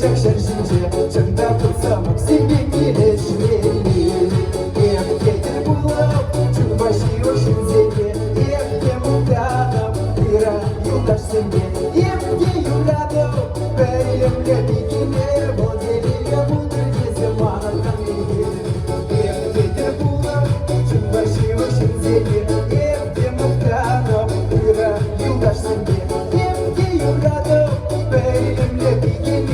Yaşak şarjınca çanda bulsam Sevmek iyileşmeli Getir bulab Çılbaşı hoşun zeli Evde muhtanım Kıra yoldaş seni Evde yuradım Benimle bilgiler Bu deliyle budur ki zamanın kamili Getir bulab Çılbaşı hoşun zeli Evde muhtanım Kıra yoldaş seni Evde yuradım Benimle bilgiler